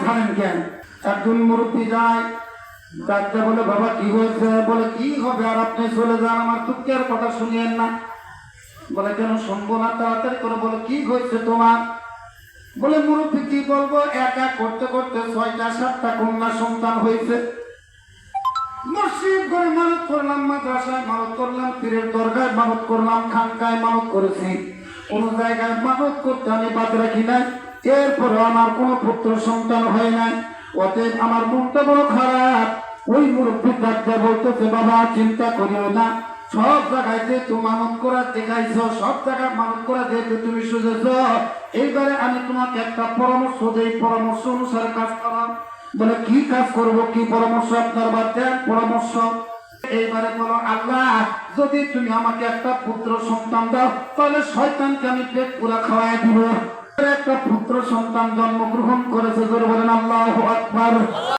ছাড়েন কেন? একজন মুরব্বী যায়, ডাক্তার বলে বাবা কি হয়েছে? বলে কি হবে আর, আপনি চলে যান, আমার দুঃখের কথা শুনিয়েন না। বলে কেন শুনবো না? তাড়াতাড়ি করে বলে কি হয়েছে তোমার? বলে মুরব্বী কি বলবো, একা করতে করতে 6টা 7টা কন্যা সন্তান হয়েছে। মসজিদ করে মানত করলাম, মাদ্রাসায় মানত করলাম, পীরের দরগায় মানত করলাম, খানকায় মানত করেছি, কোন জায়গায় মানত করতে আমি বাদ রাখি নাই। এরপরে আমার কোন পুত্র সন্তান হয় নাই। অতএব আমার মনটা বড় খারাপ। ওই মুরব্বী ডাক্তার বলতেছে বাবা চিন্তা করিও না, সব জায়গায় যেহেতু মানত করা দেখাইছ, সব জায়গায় মানত করা যেহেতু তুমি সুযোগ, এইবারে আমি তোমাকে একটা পরামর্শ দেই, পরামর্শ অনুসারে কাজ করো। বলে কি কাজ করব, কি পরামর্শ আপনার? বাদ দেন পরামর্শ। এইবারে বলো আল্লাহ যদি তুমি আমাকে একটা পুত্র সন্তান দাও, তাহলে শয়তানকে আমি পেট পুরা খাওয়াই দিব। একটা পুত্র সন্তান জন্মগ্রহণ করেছে, জোরে বলেন আল্লাহু আকবার।